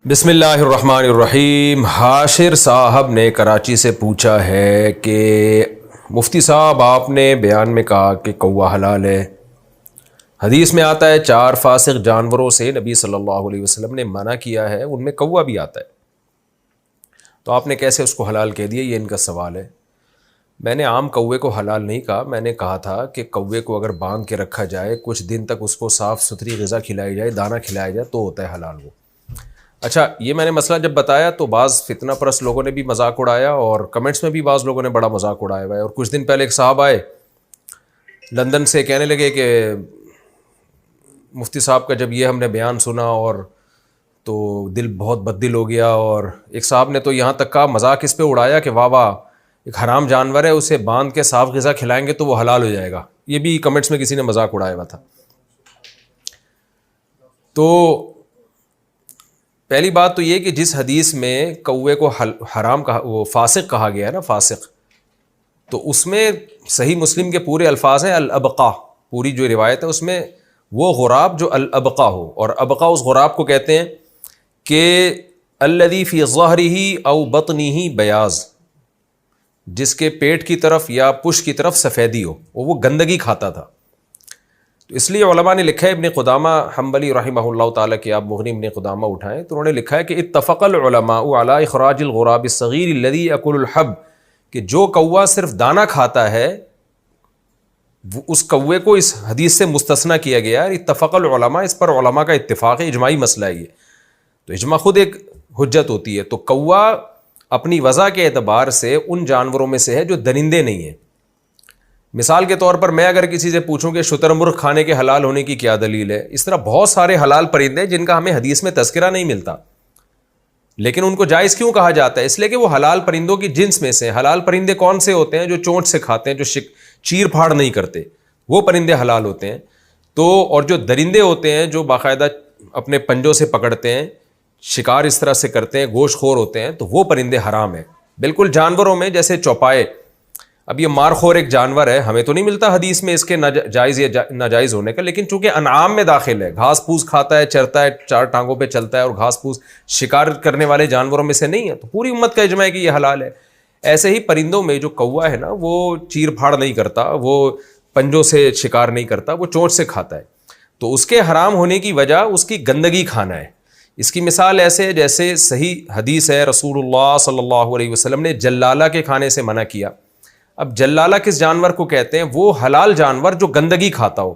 بسم اللہ الرحمن الرحیم۔ حاشر صاحب نے کراچی سے پوچھا ہے کہ مفتی صاحب آپ نے بیان میں کہا کہ کوا حلال ہے، حدیث میں آتا ہے 4 فاسق جانوروں سے نبی صلی اللہ علیہ وسلم نے منع کیا ہے، ان میں کوا بھی آتا ہے، تو آپ نے کیسے اس کو حلال کہہ دیا؟ یہ ان کا سوال ہے۔ میں نے عام کوے کو حلال نہیں کہا، میں نے کہا تھا کہ کوے کو اگر باندھ کے رکھا جائے، کچھ دن تک اس کو صاف ستھری غذا کھلائی جائے، دانہ کھلایا جائے، تو ہوتا ہے حلال وہ۔ اچھا، یہ میں نے مسئلہ جب بتایا تو بعض فتنہ پرست لوگوں نے بھی مذاق اڑایا، اور کمنٹس میں بھی بعض لوگوں نے بڑا مذاق اڑایا ہوا ہے۔ اور کچھ دن پہلے ایک صاحب آئے لندن سے، کہنے لگے کہ مفتی صاحب کا جب یہ ہم نے بیان سنا اور تو دل بہت بد دل ہو گیا، اور ایک صاحب نے تو یہاں تک کہا، مذاق اس پہ اڑایا کہ واہ واہ، ایک حرام جانور ہے، اسے باندھ کے صاف غذا کھلائیں گے تو وہ حلال ہو جائے گا۔ یہ بھی کمنٹس میں کسی نے مذاق اڑایا ہوا تھا۔ تو پہلی بات تو یہ کہ جس حدیث میں کوے کو حرام کہا، وہ فاسق کہا گیا ہے نا، فاسق، تو اس میں صحیح مسلم کے پورے الفاظ ہیں الابقا، پوری جو روایت ہے اس میں وہ غراب جو الابقا ہو، اور ابقا اس غراب کو کہتے ہیں کہ الذی فی ظہرہ او بطنہ بیاض، جس کے پیٹ کی طرف یا پشت کی طرف سفیدی ہو، وہ گندگی کھاتا تھا۔ تو اس لیے علماء نے لکھا ہے، ابن قدامہ حنبلی رحمہ اللہ تعالیٰ کے آپ مغنی ابن قدامہ اٹھائیں تو انہوں نے لکھا ہے کہ اتفق العلماء علی اخراج الغراب الصغیر الذی یاکل الحب، کہ جو کوا صرف دانہ کھاتا ہے اس کوے کو اس حدیث سے مستثنیٰ کیا گیا ہے۔ اتفق العلماء، اس پر علماء کا اتفاق ہے، اجماعی مسئلہ ہے یہ، تو اجماع خود ایک حجت ہوتی ہے۔ تو کوا اپنی وضع کے اعتبار سے ان جانوروں میں سے ہے جو درندے نہیں ہیں۔ مثال کے طور پر میں اگر کسی سے پوچھوں کہ شتر مرغ کھانے کے حلال ہونے کی کیا دلیل ہے، اس طرح بہت سارے حلال پرندے جن کا ہمیں حدیث میں تذکرہ نہیں ملتا، لیکن ان کو جائز کیوں کہا جاتا ہے؟ اس لیے کہ وہ حلال پرندوں کی جنس میں سے۔ حلال پرندے کون سے ہوتے ہیں؟ جو چونچ سے کھاتے ہیں، جو چیر پھاڑ نہیں کرتے، وہ پرندے حلال ہوتے ہیں۔ تو اور جو درندے ہوتے ہیں جو باقاعدہ اپنے پنجوں سے پکڑتے ہیں، شکار اس طرح سے کرتے ہیں، گوشت خور ہوتے ہیں، تو وہ پرندے حرام ہیں۔ بالکل جانوروں میں جیسے چوپائے، اب یہ مارخور ایک جانور ہے، ہمیں تو نہیں ملتا حدیث میں اس کے جائز یا ناجائز ہونے کا، لیکن چونکہ انعام میں داخل ہے، گھاس پھوس کھاتا ہے، چرتا ہے، 4 ٹانگوں پہ چلتا ہے، اور گھاس پھوس شکار کرنے والے جانوروں میں سے نہیں ہے، تو پوری امت کا اجماع ہے کہ یہ حلال ہے۔ ایسے ہی پرندوں میں جو کوا ہے نا، وہ چیر پھاڑ نہیں کرتا، وہ پنجوں سے شکار نہیں کرتا، وہ چونچ سے کھاتا ہے، تو اس کے حرام ہونے کی وجہ اس کی گندگی کھانا ہے۔ اس کی مثال ایسے جیسے صحیح حدیث ہے، رسول اللہ صلی اللہ علیہ وسلم نے جلالہ کے کھانے سے منع کیا۔ اب جلالہ کس جانور کو کہتے ہیں؟ وہ حلال جانور جو گندگی کھاتا ہو۔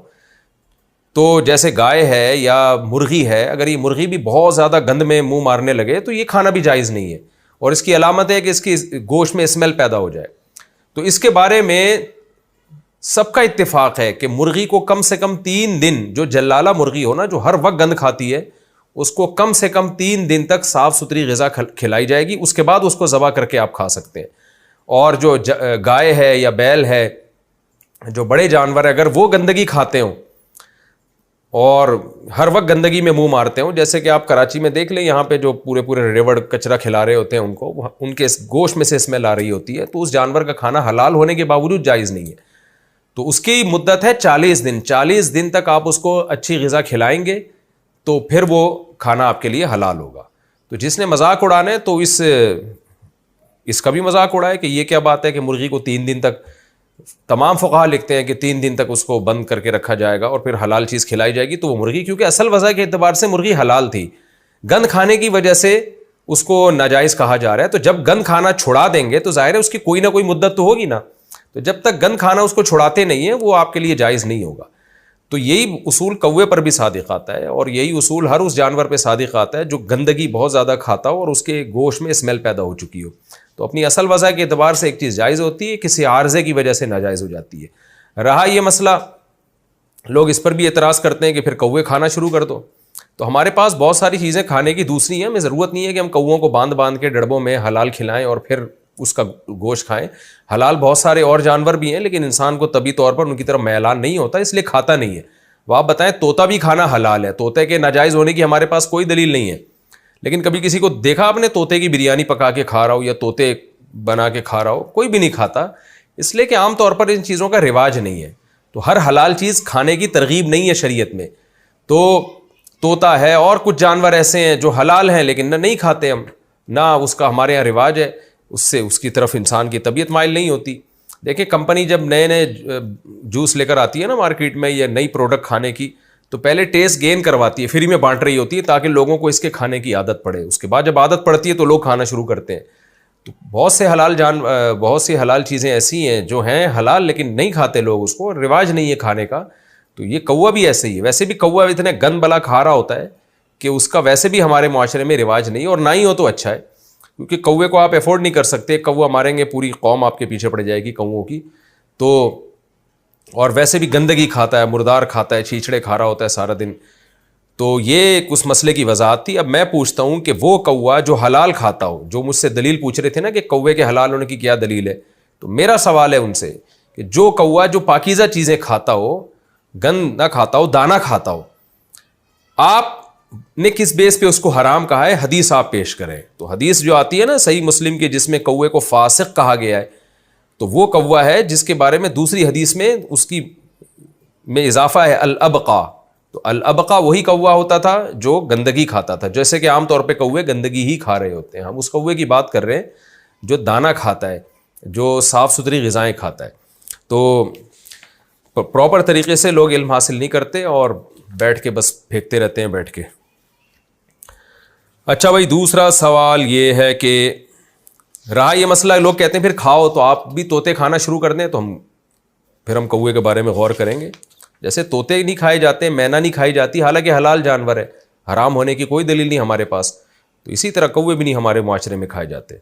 تو جیسے گائے ہے یا مرغی ہے، اگر یہ مرغی بھی بہت زیادہ گند میں منہ مارنے لگے تو یہ کھانا بھی جائز نہیں ہے، اور اس کی علامت ہے کہ اس کی گوشت میں اسمیل پیدا ہو جائے۔ تو اس کے بارے میں سب کا اتفاق ہے کہ مرغی کو کم سے کم 3 دن، جو جلالہ مرغی ہو نا، جو ہر وقت گند کھاتی ہے، اس کو کم سے کم 3 دن تک صاف ستھری غذا کھلائی جائے گی، اس کے بعد اس کو ذبح کر کے آپ کھا سکتے ہیں۔ اور جو گائے ہے یا بیل ہے، جو بڑے جانور ہے، اگر وہ گندگی کھاتے ہوں اور ہر وقت گندگی میں منہ مارتے ہوں، جیسے کہ آپ کراچی میں دیکھ لیں، یہاں پہ جو پورے ریوڑ کچرا کھلا رہے ہوتے ہیں ان کو، ان کے گوشت میں سے اسمیل آ رہی ہوتی ہے، تو اس جانور کا کھانا حلال ہونے کے باوجود جائز نہیں ہے۔ تو اس کی مدت ہے 40 دن، 40 دن تک آپ اس کو اچھی غذا کھلائیں گے تو پھر وہ کھانا آپ کے لیے حلال ہوگا۔ تو جس نے مذاق اڑانا ہے تو اس کا بھی مذاق اڑائے کہ یہ کیا بات ہے کہ مرغی کو 3 دن تک، تمام فقہا لکھتے ہیں کہ 3 دن تک اس کو بند کر کے رکھا جائے گا اور پھر حلال چیز کھلائی جائے گی، تو وہ مرغی، کیونکہ اصل وضع کے اعتبار سے مرغی حلال تھی، گند کھانے کی وجہ سے اس کو ناجائز کہا جا رہا ہے۔ تو جب گند کھانا چھڑا دیں گے تو ظاہر ہے اس کی کوئی نہ کوئی مدت تو ہوگی نا، تو جب تک گند کھانا اس کو چھڑاتے نہیں ہیں وہ آپ کے لیے جائز نہیں ہوگا۔ تو یہی اصول کوے پر بھی صادق آتا ہے، اور یہی اصول ہر اس جانور پہ صادق آتا ہے جو گندگی بہت زیادہ کھاتا ہو اور اس کے گوشت میں اسمیل پیدا ہو چکی ہو۔ تو اپنی اصل وضع کے اعتبار سے ایک چیز جائز ہوتی ہے، کسی عارضے کی وجہ سے ناجائز ہو جاتی ہے۔ رہا یہ مسئلہ، لوگ اس پر بھی اعتراض کرتے ہیں کہ پھر کوے کھانا شروع کر دو، تو ہمارے پاس بہت ساری چیزیں کھانے کی دوسری ہیں، ہمیں ضرورت نہیں ہے کہ ہم کووں کو باندھ کے ڈڑبوں میں حلال کھلائیں اور پھر اس کا گوشت کھائیں۔ حلال بہت سارے اور جانور بھی ہیں، لیکن انسان کو طبی طور پر ان کی طرف میلان نہیں ہوتا، اس لیے کھاتا نہیں ہے۔ وہ آپ بتائیں، طوطا بھی کھانا حلال ہے، طوطے کے ناجائز ہونے کی ہمارے پاس کوئی دلیل نہیں ہے، لیکن کبھی کسی کو دیکھا آپ نے طوطے کی بریانی پکا کے کھا رہا ہو یا طوطے بنا کے کھا رہا ہو؟ کوئی بھی نہیں کھاتا، اس لیے کہ عام طور پر ان چیزوں کا رواج نہیں ہے۔ تو ہر حلال چیز کھانے کی ترغیب نہیں ہے شریعت میں۔ تو طوطا ہے اور کچھ جانور ایسے ہیں جو حلال ہیں لیکن نہ نہیں کھاتے ہم، نہ اس کا ہمارے یہاں رواج ہے، اس سے اس کی طرف انسان کی طبیعت مائل نہیں ہوتی. دیکھیں کمپنی جب نئے نئے جوس لے کر آتی ہے نا مارکیٹ میں یا نئی پروڈکٹ کھانے کی، تو پہلے ٹیسٹ گین کرواتی ہے، فری میں بانٹ رہی ہوتی ہے تاکہ لوگوں کو اس کے کھانے کی عادت پڑے. اس کے بعد جب عادت پڑتی ہے تو لوگ کھانا شروع کرتے ہیں. تو بہت سی حلال چیزیں ایسی ہیں جو ہیں حلال لیکن نہیں کھاتے لوگ، اس کو رواج نہیں ہے کھانے کا. تو یہ کوا بھی ایسے ہی ہے. ویسے بھی کوا اتنے گند بلا کھا رہا ہوتا ہے کہ اس کا ویسے بھی ہمارے معاشرے میں رواج نہیں، اور نہ ہی ہو تو اچھا ہے، کیونکہ کوے کو آپ افورڈ نہیں کر سکتے. کوا ماریں گے پوری قوم آپ کے پیچھے پڑ جائے گی کووں کی. تو اور ویسے بھی گندگی کھاتا ہے، مردار کھاتا ہے، چھیچڑے کھا رہا ہوتا ہے سارا دن. تو یہ اس مسئلے کی وضاحت تھی. اب میں پوچھتا ہوں کہ وہ کوا جو حلال کھاتا ہو، جو مجھ سے دلیل پوچھ رہے تھے نا کہ کوے کے حلال ہونے کی کیا دلیل ہے، تو میرا سوال ہے ان سے کہ جو کوا جو پاکیزہ چیزیں کھاتا ہو، گند نہ کھاتا ہو، دانا کھاتا ہو، آپ نے کس بیس پہ اس کو حرام کہا ہے؟ حدیث آپ پیش کریں. تو حدیث جو آتی ہے نا صحیح مسلم کی، جس میں کوے کو فاسق کہا گیا ہے، تو وہ کوا ہے جس کے بارے میں دوسری حدیث میں اس کی میں اضافہ ہے الابقا. تو الابقا وہی کوا ہوتا تھا جو گندگی کھاتا تھا. جیسے کہ عام طور پہ کوے گندگی ہی کھا رہے ہوتے ہیں، ہم اس کوے کی بات کر رہے ہیں جو دانا کھاتا ہے، جو صاف ستھری غذائیں کھاتا ہے. تو پراپر طریقے سے لوگ علم حاصل نہیں کرتے اور بیٹھ کے بس پھینکتے رہتے ہیں بیٹھ کے. اچھا بھائی، دوسرا سوال یہ ہے کہ رہا یہ مسئلہ، لوگ کہتے ہیں پھر کھاؤ، تو آپ بھی طوطے کھانا شروع کر دیں تو پھر ہم کوے کے بارے میں غور کریں گے. جیسے طوطے نہیں کھائے جاتے، مینا نہیں کھائی جاتی، حالانکہ حلال جانور ہے، حرام ہونے کی کوئی دلیل نہیں ہمارے پاس، تو اسی طرح کوے بھی نہیں ہمارے معاشرے میں کھائے جاتے.